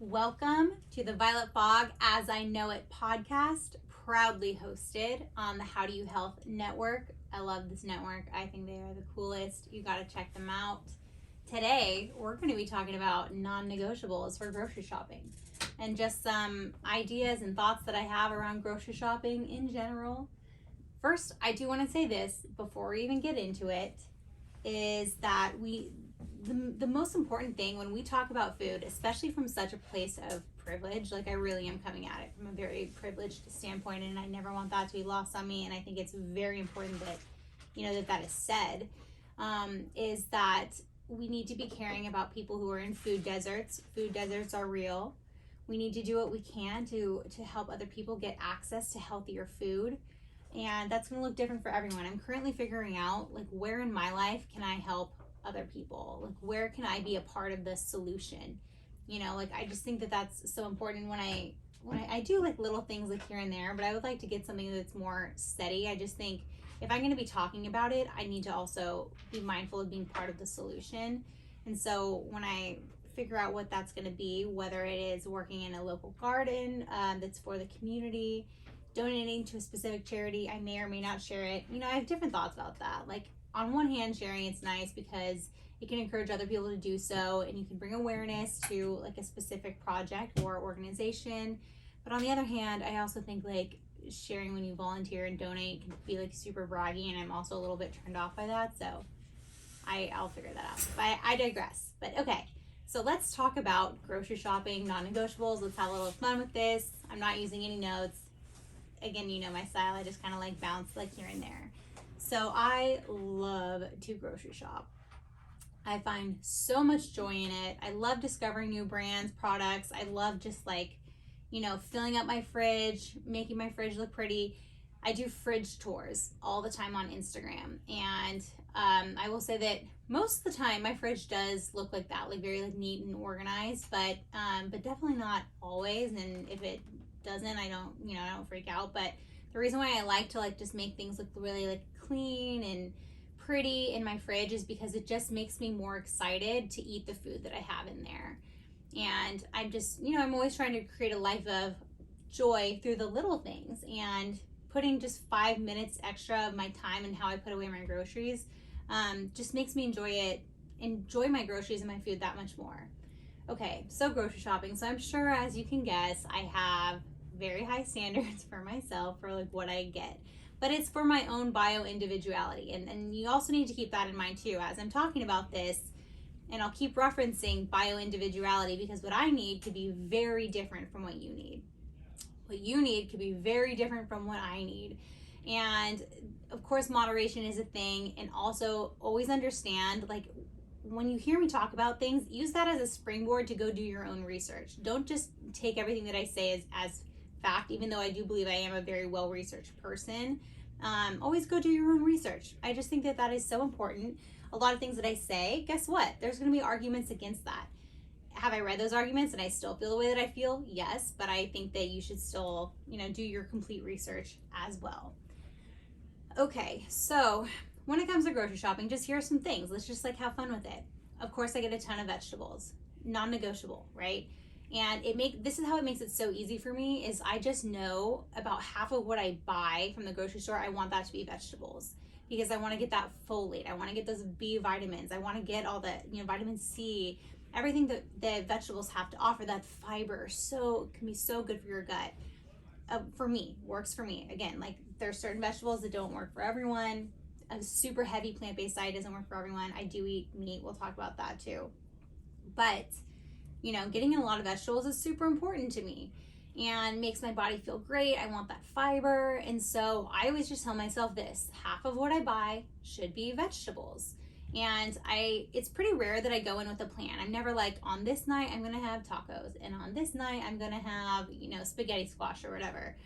Welcome to the Violet Fog As I Know It podcast, proudly hosted on the How Do You Health Network. I love this network. I think they are the coolest. You got to check them out. Today, we're going to be talking about non-negotiables for grocery shopping and just some ideas and thoughts that I have around grocery shopping in general. First, I do want to say this before we even get into it, is that the most important thing when we talk about food, especially from such a place of privilege, like I really am coming at it from a very privileged standpoint, and I never want that to be lost on me, and I think it's very important that, that is said, is that we need to be caring about people who are in food deserts. Food deserts are real. We need to do what we can to help other people get access to healthier food. And that's going to look different for everyone. I'm currently figuring out, like, where in my life can I help other people? Like, where can I be a part of the solution? I just think that that's so important when I do like little things like here and there, but I would like to get something that's more steady. I just think if I'm going to be talking about it, I need to also be mindful of being part of the solution. And so when I figure out what that's going to be, whether it is working in a local garden that's for the community, donating to a specific charity, I may or may not share it. I have different thoughts about that. Like, on one hand, sharing it's nice because it can encourage other people to do so, and you can bring awareness to like a specific project or organization. But on the other hand, I also think like sharing when you volunteer and donate can be like super braggy, and I'm also a little bit turned off by that. So I'll figure that out. But I digress. But okay, so let's talk about grocery shopping, non-negotiables. Let's have a little fun with this. I'm not using any notes. Again, you know my style. I just kind of like bounce like here and there. So I love to grocery shop. I find so much joy in it. I love discovering new brands, products. I love just like, filling up my fridge, making my fridge look pretty. I do fridge tours all the time on Instagram. And I will say that most of the time my fridge does look like that, like very like neat and organized, but definitely not always. And if it doesn't, I don't freak out. But the reason why I like to like just make things look really like clean and pretty in my fridge is because it just makes me more excited to eat the food that I have in there. And I'm just, I'm always trying to create a life of joy through the little things, and putting just 5 minutes extra of my time and how I put away my groceries just makes me enjoy my groceries and my food that much more. Okay, so grocery shopping. So I'm sure, as you can guess, I have very high standards for myself for like what I get, but it's for my own bio-individuality. And you also need to keep that in mind too as I'm talking about this, and I'll keep referencing bio-individuality because what I need could be very different from what you need. What you need could be very different from what I need. And of course, moderation is a thing, and also always understand, like, when you hear me talk about things, use that as a springboard to go do your own research. Don't just take everything that I say as fact, even though I do believe I am a very well-researched person. Always go do your own research. I just think that is so important. A lot of things that I say, guess what? There's going to be arguments against that. Have I read those arguments and I still feel the way that I feel? Yes, but I think that you should still, do your complete research as well. Okay, so when it comes to grocery shopping, just here are some things. Let's just like have fun with it. Of course, I get a ton of vegetables, non-negotiable, right? And this is how it makes it so easy for me, is I just know about half of what I buy from the grocery store, I want that to be vegetables, because I want to get that folate. I want to get those B vitamins. I want to get all the, vitamin C, everything that the vegetables have to offer, that fiber, can be so good for your gut. For me, works for me. Again, like, there's certain vegetables that don't work for everyone. A super heavy plant-based diet doesn't work for everyone. I do eat meat. We'll talk about that too. But, getting in a lot of vegetables is super important to me and makes my body feel great. I want that fiber. And so I always just tell myself this: half of what I buy should be vegetables. And it's pretty rare that I go in with a plan. I'm never like, on this night I'm gonna have tacos, and on this night I'm gonna have, spaghetti squash or whatever.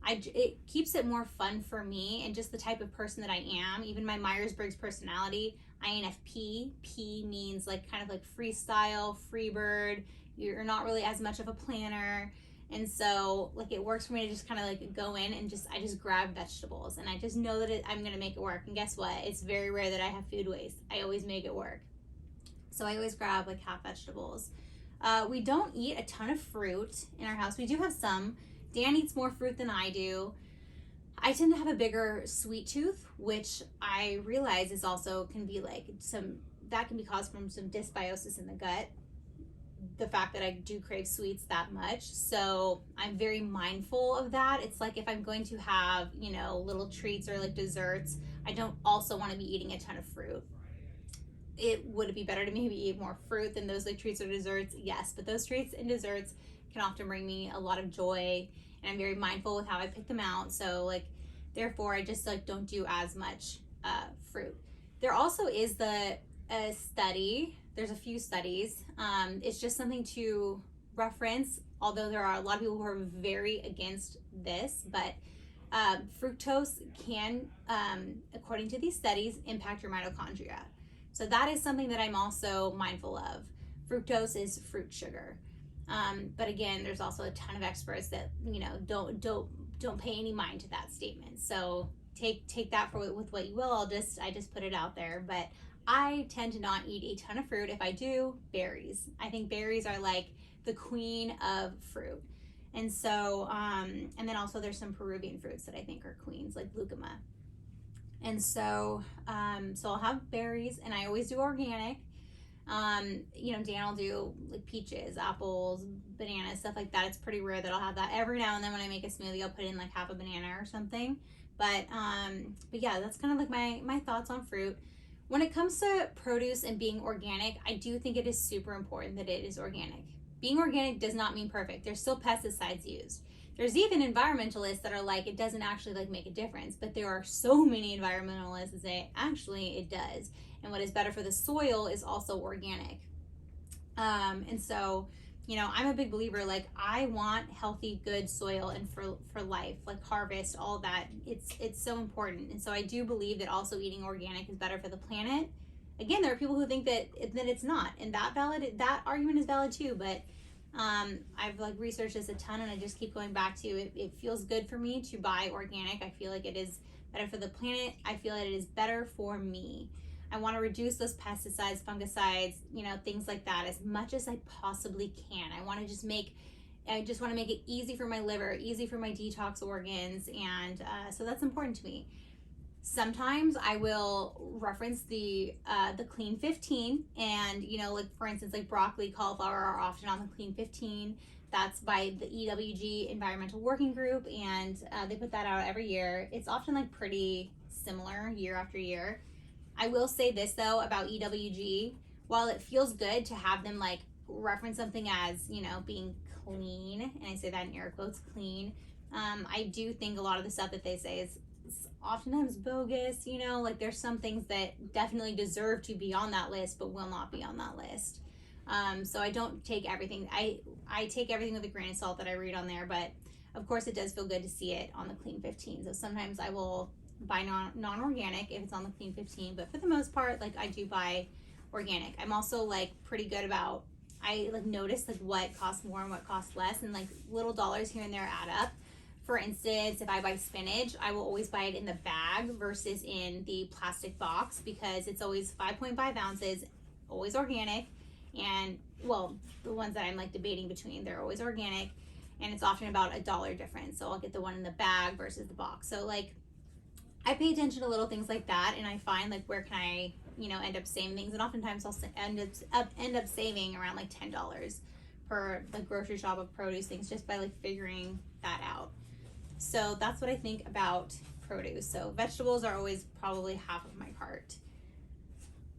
It keeps it more fun for me and just the type of person that I am. Even my Myers-Briggs personality, INFP. P means like kind of like freestyle, free bird. You're not really as much of a planner. And so like it works for me to just kind of like go in and I just grab vegetables, and I just know that I'm going to make it work. And guess what? It's very rare that I have food waste. I always make it work. So I always grab like half vegetables. We don't eat a ton of fruit in our house. We do have some. Dan eats more fruit than I do. I tend to have a bigger sweet tooth, which I realize is also can be like that can be caused from some dysbiosis in the gut. The fact that I do crave sweets that much. So I'm very mindful of that. It's like if I'm going to have, little treats or like desserts, I don't also want to be eating a ton of fruit. Would it be better to maybe eat more fruit than those like treats or desserts? Yes, but those treats and desserts can often bring me a lot of joy, and I'm very mindful with how I pick them out. So like, therefore, I just like don't do as much fruit. There also is a study. There's a few studies. It's just something to reference, although there are a lot of people who are very against this, but fructose can, according to these studies, impact your mitochondria. So that is something that I'm also mindful of. Fructose is fruit sugar. But again, there's also a ton of experts that, don't pay any mind to that statement. So take that with what you will. I just put it out there, but I tend to not eat a ton of fruit. If I do, berries. I think berries are like the queen of fruit. And so, and then also there's some Peruvian fruits that I think are queens, like lucuma. And so, so I'll have berries, and I always do organic. Dan will do like peaches, apples, bananas, stuff like that. It's pretty rare that I'll have that. Every now and then when I make a smoothie, I'll put in like half a banana or something. But yeah, that's kind of like my thoughts on fruit. When it comes to produce and being organic, I do think it is super important that it is organic. Being organic does not mean perfect. There's still pesticides used. There's even environmentalists that are like, it doesn't actually like make a difference, but there are so many environmentalists that say, actually it does. And what is better for the soil is also organic. And so, I'm a big believer, like I want healthy, good soil and for life, like harvest, all that. It's so important. And so I do believe that also eating organic is better for the planet. Again, there are people who think that it's not, and that argument is valid too, but I've like researched this a ton, and I just keep going back to it. It feels good for me to buy organic. I feel like it is better for the planet. I feel that it is better for me. I want to reduce those pesticides, fungicides, things like that as much as I possibly can. I just want to make it easy for my liver, easy for my detox organs, and so that's important to me. Sometimes I will reference the Clean 15, and like for instance, like broccoli, cauliflower are often on the Clean 15. That's by the EWG Environmental Working Group, and they put that out every year. It's often like pretty similar year after year. I will say this though about EWG, while it feels good to have them like reference something as, being clean, and I say that in air quotes, clean, I do think a lot of the stuff that they say is oftentimes bogus. Like there's some things that definitely deserve to be on that list but will not be on that list. So I don't take everything, I take everything with a grain of salt that I read on there, but of course it does feel good to see it on the Clean 15. So sometimes I will buy non-organic if it's on the Clean 15, but for the most part, like I do buy organic. I'm also like pretty good about, I like notice like what costs more and what costs less, and like little dollars here and there add up. For instance, if I buy spinach, I will always buy it in the bag versus in the plastic box, because it's always 5.5 ounces, always organic. And well, the ones that I'm like debating between, they're always organic, and it's often about $1 difference. So I'll get the one in the bag versus the box. So like I pay attention to little things like that, and I find like where can I, end up saving things, and oftentimes I'll end up saving around like $10 per the grocery shop of produce things just by like figuring that out. So that's what I think about produce. So vegetables are always probably half of my cart.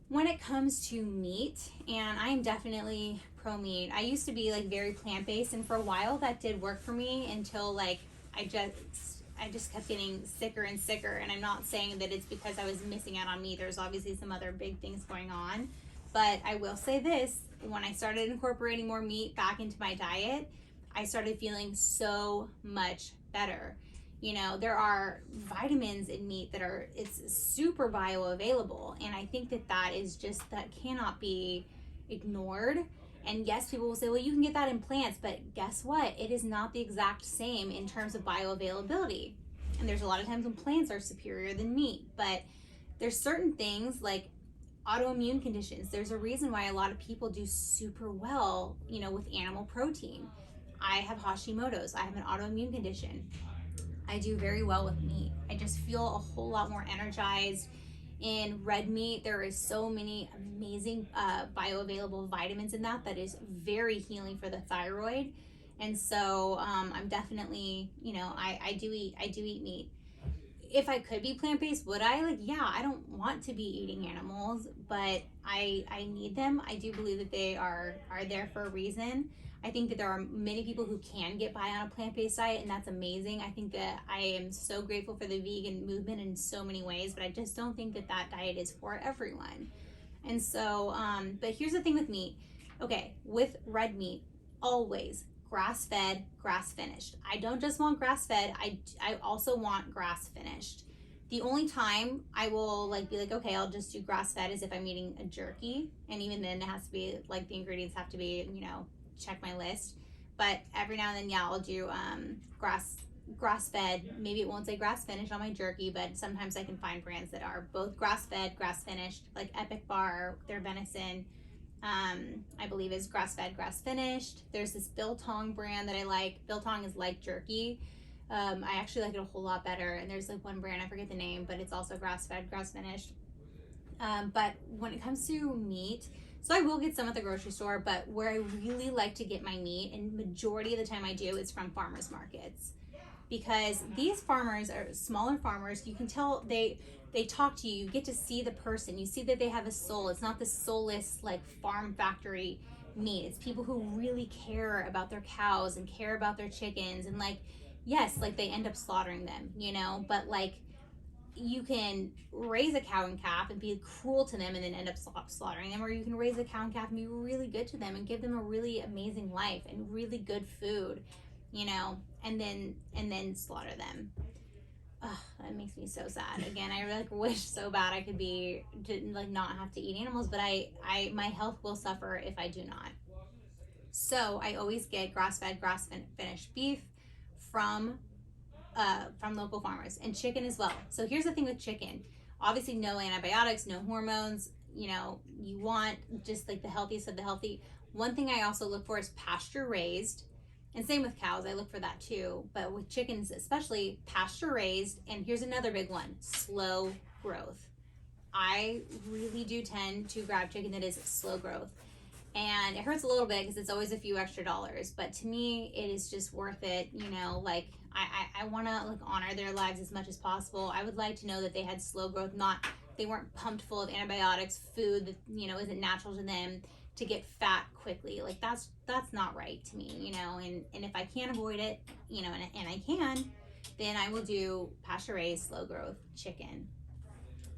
When it comes to meat, and I am definitely pro meat. I used to be like very plant-based, and for a while that did work for me until like I just kept getting sicker and sicker. And I'm not saying that it's because I was missing out on meat. There's obviously some other big things going on, but I will say this: when I started incorporating more meat back into my diet, I started feeling so much better. There are vitamins in meat it's super bioavailable, and I think that cannot be ignored. And yes, people will say, well, you can get that in plants, but guess what? It is not the exact same in terms of bioavailability. And there's a lot of times when plants are superior than meat, but there's certain things like autoimmune conditions. There's a reason why a lot of people do super well, with animal protein. I have Hashimoto's. I have an autoimmune condition. I do very well with meat. I just feel a whole lot more energized. In red meat, there is so many amazing bioavailable vitamins in that is very healing for the thyroid. And so I'm definitely, I do eat meat. If I could be plant-based, would I? Yeah, I don't want to be eating animals, but I need them. I do believe that they are there for a reason. I think that there are many people who can get by on a plant-based diet, and that's amazing. I think that I am so grateful for the vegan movement in so many ways, but I just don't think that diet is for everyone. And so, but here's the thing with meat. Okay, with red meat, always grass-fed, grass-finished. I don't just want grass-fed, I also want grass-finished. The only time I will be okay, I'll just do grass-fed is if I'm eating a jerky, and even then it has to be the ingredients have to be, check my list. But every now and then, yeah, I'll do grass-fed. Maybe it won't say grass-finished on my jerky, but sometimes I can find brands that are both grass-fed, grass-finished, like Epic Bar, their venison, I believe is grass-fed, grass-finished. There's this Biltong brand that I like. Biltong is like jerky. I actually like it a whole lot better. And there's one brand, I forget the name, but it's also grass-fed, grass-finished. But when it comes to meat, so I will get some at the grocery store, but where I really like to get my meat, and majority of the time I do, is from farmers markets. Because these farmers are smaller farmers. You can tell they talk to you. You get to see the person. You see that they have a soul. It's not the soulless farm factory meat. It's people who really care about their cows and care about their chickens. And yes, they end up slaughtering them, but you can raise a cow and calf and be cruel to them and then end up slaughtering them, or you can raise a cow and calf and be really good to them and give them a really amazing life and really good food, and then slaughter them. Ugh, that makes me so sad. Again, I wish so bad I could be not have to eat animals, but my health will suffer if I do not. So I always get grass-fed, grass-finished beef from local farmers, and chicken as well. So here's the thing with chicken. Obviously no antibiotics, no hormones, you want just the healthiest of the healthy. One thing I also look for is pasture raised, and same with cows, I look for that too. But with chickens, especially pasture raised, and here's another big one, slow growth. I really do tend to grab chicken that is slow growth. And it hurts a little bit because it's always a few extra dollars, but to me it is just worth it. I want to honor their lives as much as possible. I would like to know that they had slow growth, they weren't pumped full of antibiotics, food that isn't natural to them, to get fat quickly. That's not right to me, and if I can avoid it, and I can, then I will do pasture raised, slow growth chicken.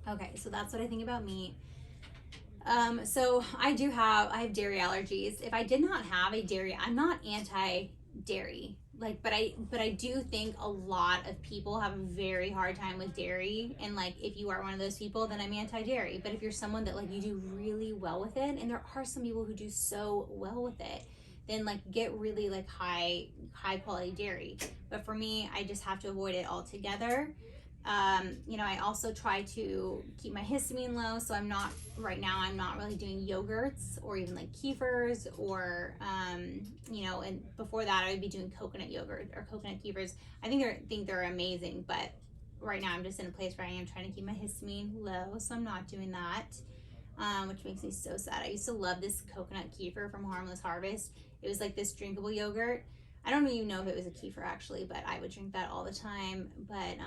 Okay, so that's what I think about meat. So I have dairy allergies. If I did not have a dairy, I'm not anti-dairy, but I do think a lot of people have a very hard time with dairy. And if you are one of those people, then I'm anti-dairy. But if you're someone that you do really well with it, and there are some people who do so well with it, then get really high quality dairy. But for me, I just have to avoid it altogether. I also try to keep my histamine low, so I'm not really doing yogurts or even kefirs, or and before that I would be doing coconut yogurt or coconut kefirs. I think they're amazing, but right now I'm just in a place where I am trying to keep my histamine low, so I'm not doing that, which makes me so sad. I used to love this coconut kefir from Harmless Harvest. It was this drinkable yogurt. I don't even know if it was a kefir actually, but I would drink that all the time. But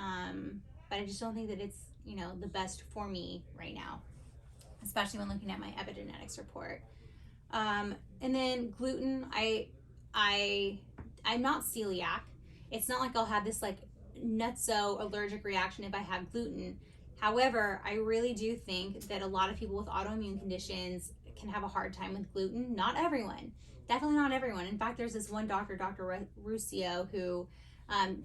I just don't think that it's, the best for me right now, especially when looking at my epigenetics report. And then gluten, I'm not celiac. It's not I'll have this nutso allergic reaction if I have gluten. However, I really do think that a lot of people with autoimmune conditions can have a hard time with gluten. Not everyone. Definitely not everyone. In fact, there's this one doctor, Dr. Ruscio, who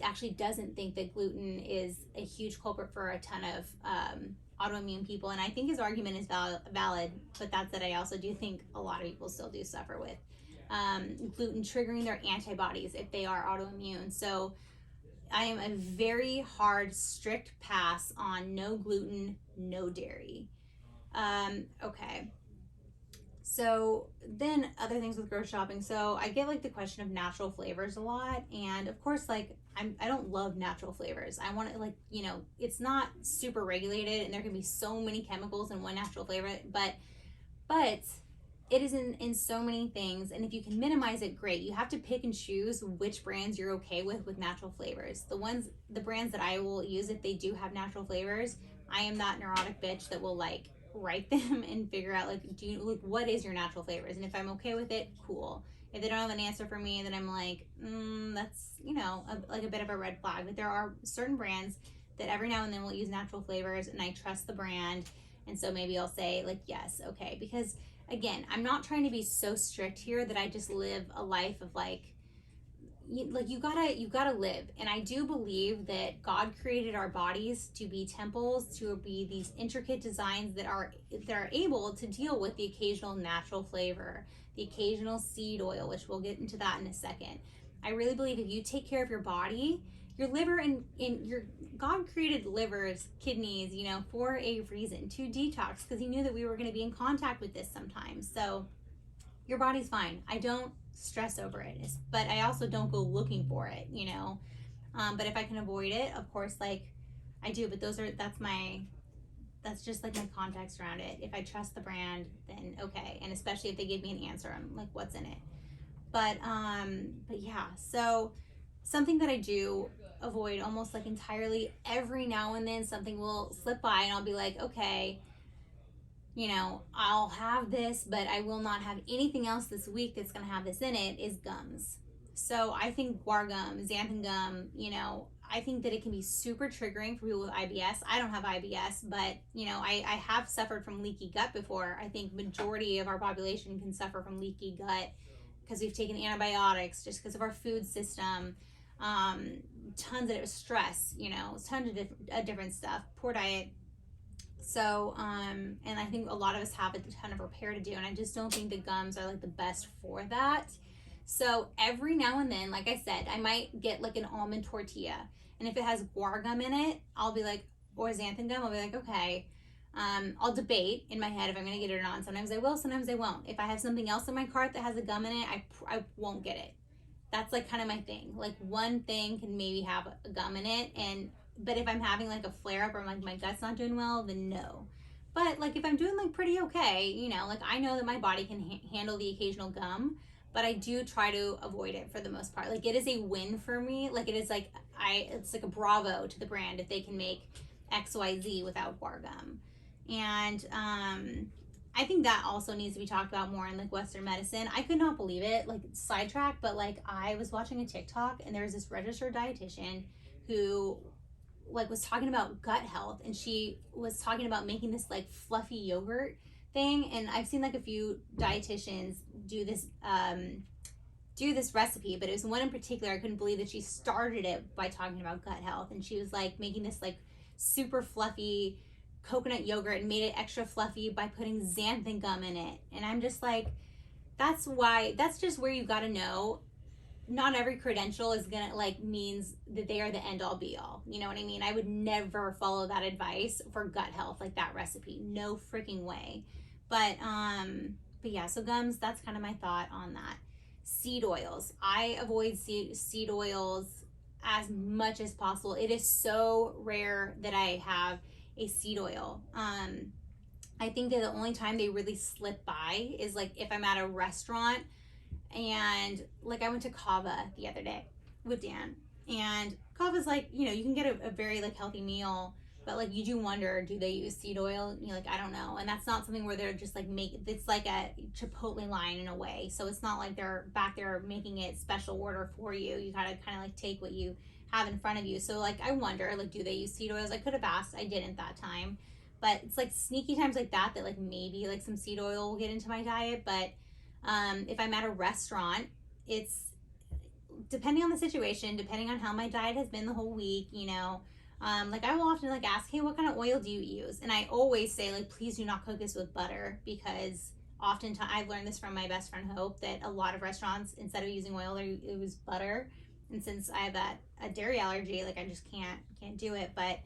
actually doesn't think that gluten is a huge culprit for a ton of autoimmune people. And I think his argument is valid, but that's that I also do think a lot of people still do suffer with gluten triggering their antibodies if they are autoimmune. So I am a very hard, strict pass on no gluten, no dairy. Okay. So then other things with grocery shopping. So I get like the question of natural flavors a lot. And of course, like I don't love natural flavors. I want it like, it's not super regulated and there can be so many chemicals in one natural flavor, but it is in so many things. And if you can minimize it, great. You have to pick and choose which brands you're okay with natural flavors. The brands that I will use if they do have natural flavors, I am that neurotic bitch that will like write them and figure out like, what is your natural flavors? And if I'm okay with it, cool. If they don't have an answer for me, then I'm like, that's like a bit of a red flag. But there are certain brands that every now and then will use natural flavors, and I trust the brand, and so maybe I'll say like, yes, okay, because again, I'm not trying to be so strict here that I just live a life of like you gotta live. And I do believe that God created our bodies to be temples, to be these intricate designs that are able to deal with the occasional natural flavor, the occasional seed oil, which we'll get into that in a second. I really believe if you take care of your body, your liver and your God created livers, kidneys, for a reason, to detox, because he knew that we were going to be in contact with this sometimes. So your body's fine. I don't stress over it, but I also don't go looking for it, but if I can avoid it, of course, like I do. But that's just like my context around it. If I trust the brand, then okay. And especially if they give me an answer on like what's in it. But yeah, so something that I do avoid almost like entirely, every now and then something will slip by and I'll be like, okay, I'll have this, but I will not have anything else this week that's going to have this in it, is gums. So I think guar gum, xanthan gum, I think that it can be super triggering for people with IBS. I don't have IBS, but I have suffered from leaky gut before. I think majority of our population can suffer from leaky gut because we've taken antibiotics, just because of our food system, tons of stress, tons of different stuff, poor diet. So, and I think a lot of us have a ton of repair to do, and I just don't think the gums are like the best for that. So every now and then, like I said, I might get like an almond tortilla, and if it has guar gum in it, I'll be like, or xanthan gum, I'll be like, okay. I'll debate in my head if I'm going to get it or not. Sometimes I will, sometimes I won't. If I have something else in my cart that has a gum in it, I won't get it. That's like kind of my thing. Like one thing can maybe have a gum in it, but if I'm having like a flare up or like my gut's not doing well, then no. But like if I'm doing like pretty okay, like I know that my body can handle the occasional gum, but I do try to avoid it for the most part. Like it is a win for me. Like it is like it's like a bravo to the brand if they can make XYZ without guar gum. And I think that also needs to be talked about more in like Western medicine. I could not believe it, like sidetrack, but like I was watching a TikTok and there was this registered dietitian who like was talking about gut health, and she was talking about making this like fluffy yogurt thing. And I've seen like a few dietitians do this recipe, but it was one in particular. I couldn't believe that she started it by talking about gut health, and she was like making this like super fluffy coconut yogurt and made it extra fluffy by putting xanthan gum in it. And I'm just like, that's just where you got to know not every credential is gonna like means that they are the end all be all. You know what I mean? I would never follow that advice for gut health, like that recipe. No freaking way. But yeah, so gums, that's kind of my thought on that. Seed oils. I avoid seed oils as much as possible. It is so rare that I have a seed oil. I think that the only time they really slip by is like if I'm at a restaurant, and like I went to Kava the other day with Dan, and Kava's like, you can get a very like healthy meal, but like you do wonder, do they use seed oil? You're like, I don't know. And that's not something where they're just like it's like a Chipotle line in a way. So it's not like they're back there making it special order for you. You gotta kind of like take what you have in front of you. So like I wonder, like, do they use seed oils? I could have asked, I didn't that time. But it's like sneaky times like that like maybe like some seed oil will get into my diet. But if I'm at a restaurant, it's depending on the situation, depending on how my diet has been the whole week, like I will often like ask, hey, what kind of oil do you use? And I always say like, please do not cook this with butter, because oftentimes I've learned this from my best friend Hope, that a lot of restaurants, instead of using oil, they use butter. And since I have a dairy allergy, like I just can't do it. But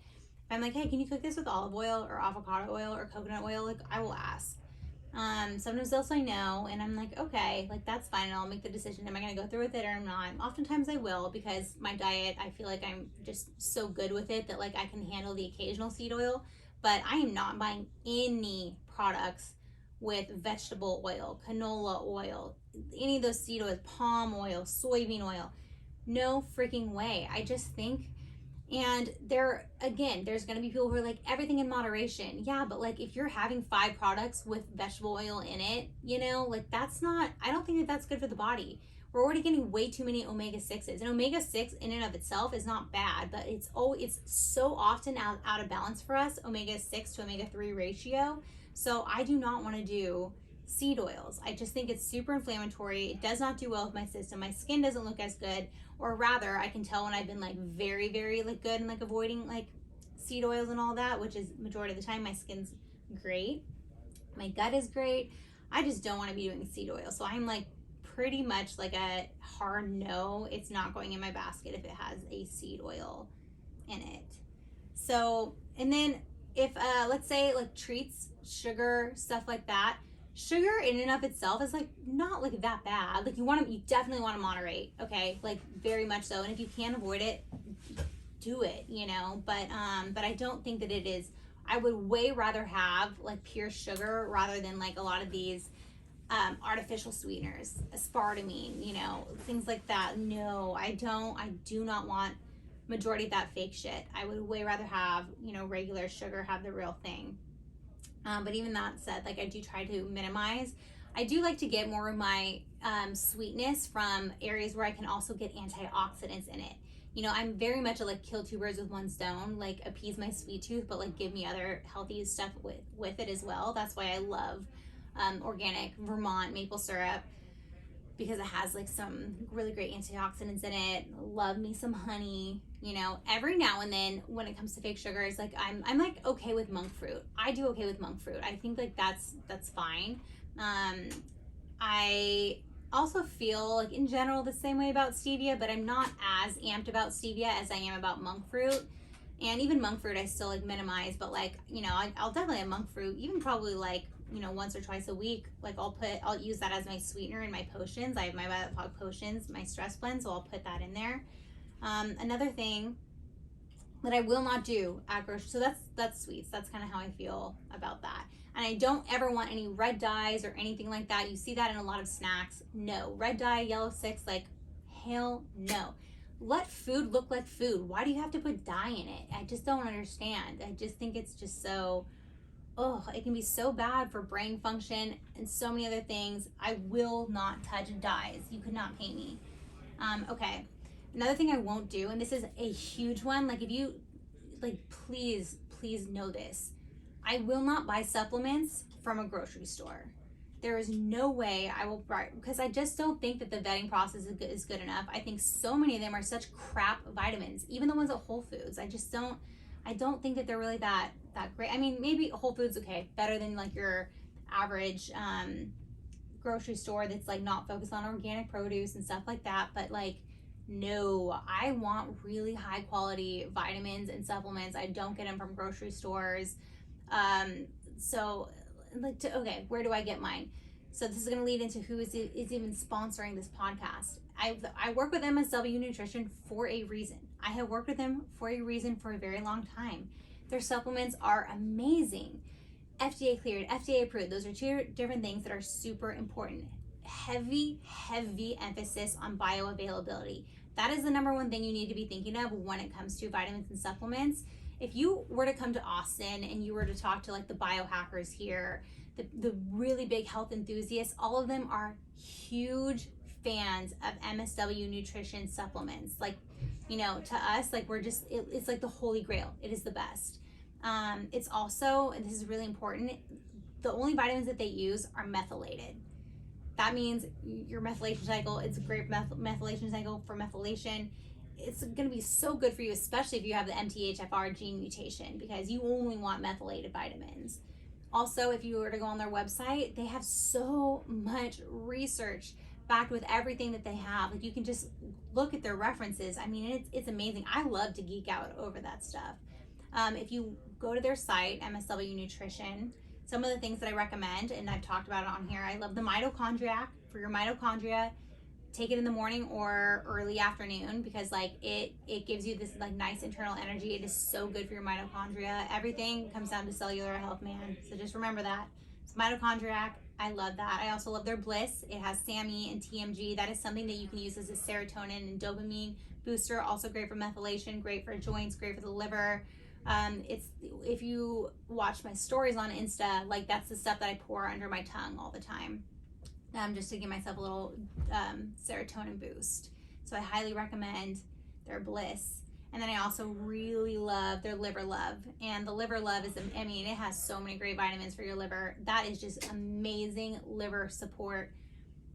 I'm like, hey, can you cook this with olive oil or avocado oil or coconut oil? Like, I will ask. Sometimes they'll say no, and I'm like, okay, like that's fine, and I'll make the decision. Am I gonna go through with it or am not? Oftentimes I will, because my diet, I feel like I'm just so good with it that like I can handle the occasional seed oil. But I am not buying any products with vegetable oil, canola oil, any of those seed oils, palm oil, soybean oil. No freaking way. I just think, and there's going to be people who are like, everything in moderation. Yeah, but like if you're having 5 products with vegetable oil in it, like that's not, I don't think that that's good for the body. We're already getting way too many omega-6s. And omega-6 in and of itself is not bad, but it's so often out of balance for us, omega-6 to omega-3 ratio. So I do not want to do seed oils. I just think it's super inflammatory. It does not do well with my system. My skin doesn't look as good. Or rather, I can tell when I've been like very, very like good and like avoiding like seed oils and all that, which is majority of the time. My skin's great. My gut is great. I just don't want to be doing seed oil. So I'm like pretty much like a hard no. It's not going in my basket if it has a seed oil in it. So, and then if let's say like treats, sugar, stuff like that, sugar in and of itself is like not like that bad. Like you definitely want to moderate, okay? Like very much so. And if you can avoid it, do it, but I don't think that it is. I would way rather have like pure sugar rather than like a lot of these artificial sweeteners, aspartame, things like that. No, I do not want majority of that fake shit. I would way rather have, regular sugar, have the real thing. But even that said, like I do try to minimize. I do like to get more of my sweetness from areas where I can also get antioxidants in it. I'm very much a like kill 2 birds with 1 stone, like appease my sweet tooth, but like give me other healthy stuff with it as well. That's why I love organic Vermont maple syrup, because it has like some really great antioxidants in it. Love me some honey. Every now and then when it comes to fake sugars, like I'm like okay with monk fruit. I do okay with monk fruit. I think like that's fine. I also feel like in general the same way about stevia, but I'm not as amped about stevia as I am about monk fruit. And even monk fruit I still like minimize, but like, I'll definitely have monk fruit, even probably like, once or twice a week. Like I'll use that as my sweetener in my potions. I have my Violet Fog potions, my stress blend, so I'll put that in there. Another thing that I will not do at grocery, so that's sweets. That's kind of how I feel about that. And I don't ever want any red dyes or anything like that. You see that in a lot of snacks. No, red dye, yellow 6, like hell no. Let food look like food. Why do you have to put dye in it? I just don't understand. I just think it's just so, it can be so bad for brain function and so many other things. I will not touch dyes. You could not paint me. Okay. Another thing I won't do, and this is a huge one, like if you, like please know this. I will not buy supplements from a grocery store. There is no way I will buy, because I just don't think that the vetting process is good enough. I think so many of them are such crap vitamins, even the ones at Whole Foods. I don't think that they're really that great. I mean, maybe Whole Foods, okay, better than like your average grocery store that's like not focused on organic produce and stuff like that. But like, no, I want really high quality vitamins and supplements. I don't get them from grocery stores. So like okay, where do I get mine? So this is going to lead into who is even sponsoring this podcast. I work with MSW Nutrition for a reason. I have worked with them for a reason for a very long time. Their supplements are amazing. FDA cleared, FDA approved. Those are 2 different things that are super important. Heavy emphasis on bioavailability. That is the number 1 thing you need to be thinking of when it comes to vitamins and supplements. If you were to come to Austin and you were to talk to like the biohackers here, the really big health enthusiasts, all of them are huge fans of MSW Nutrition supplements. Like, to us, like we're just, it's like the holy grail. It is the best. It's also, and this is really important, the only vitamins that they use are methylated. That means your methylation cycle, it's a great methylation cycle for methylation. It's going to be so good for you, especially if you have the MTHFR gene mutation, because you only want methylated vitamins. Also, if you were to go on their website, they have so much research backed with everything that they have. Like you can just look at their references. I mean, it's amazing. I love to geek out over that stuff. If you go to their site, MSW Nutrition, some of the things that I recommend, and I've talked about it on here, I love the mitochondria. For your mitochondria, take it in the morning or early afternoon, because like it gives you this like nice internal energy. It is so good for your mitochondria. Everything comes down to cellular health, man. So just remember that. So mitochondriac, I love that. I also love their Bliss. It has SAMe and TMG. That is something that you can use as a serotonin and dopamine booster. Also great for methylation, great for joints, great for the liver. It's, if you watch my stories on Insta, like that's the stuff that I pour under my tongue all the time, just to give myself a little serotonin boost. So I highly recommend their Bliss. And then I also really love their Liver Love. And the Liver Love is, I mean, it has so many great vitamins for your liver. That is just amazing liver support.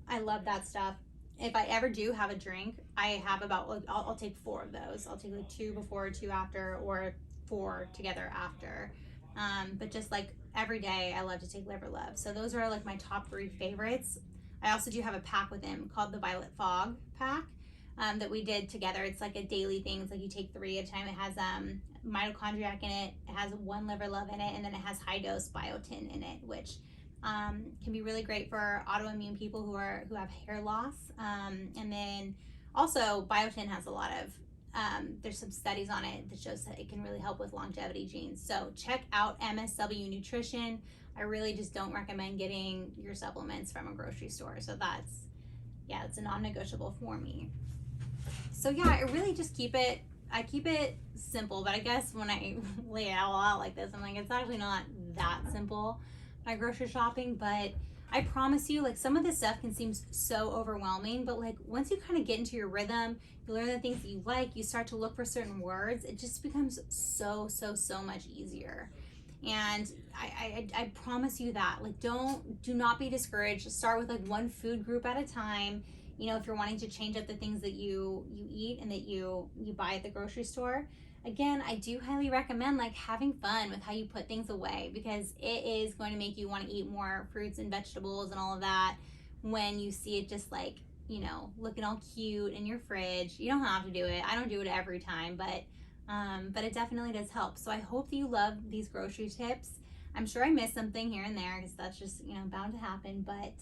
I love that stuff. If I ever do have a drink, I have about, like, I'll take 4 of those. I'll take like 2 before, 2 after, or 4 together after. But just like every day, I love to take Liver Love. So those are like my top 3 favorites. I also do have a pack with them called the Violet Fog pack that we did together. It's like a daily thing. It's like you take 3 at a time. It has mitochondriac in it. It has 1 Liver Love in it, and then it has high dose biotin in it, which can be really great for autoimmune people who have hair loss. And then also biotin has a lot of there's some studies on it that shows that it can really help with longevity genes. So check out MSW Nutrition. I really just don't recommend getting your supplements from a grocery store. So it's a non-negotiable for me. So yeah, I really just keep it simple, but I guess when I lay it all out like this, I'm like, it's actually not that simple, my grocery shopping. But I promise you, like, some of this stuff can seem so overwhelming, but like once you kind of get into your rhythm, you learn the things that you like, you start to look for certain words, it just becomes so much easier. And I promise you that, like, do not be discouraged. Start with like 1 food group at a time. You know, if you're wanting to change up the things that you eat and that you buy at the grocery store, again, I do highly recommend like having fun with how you put things away, because it is going to make you want to eat more fruits and vegetables and all of that when you see it just like, you know, looking all cute in your fridge. You don't have to do it. I don't do it every time, but it definitely does help. So I hope that you love these grocery tips. I'm sure I missed something here and there, because that's just, you know, bound to happen. But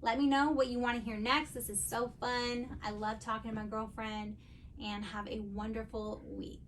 let me know what you want to hear next. This is so fun. I love talking to my girlfriend, and have a wonderful week.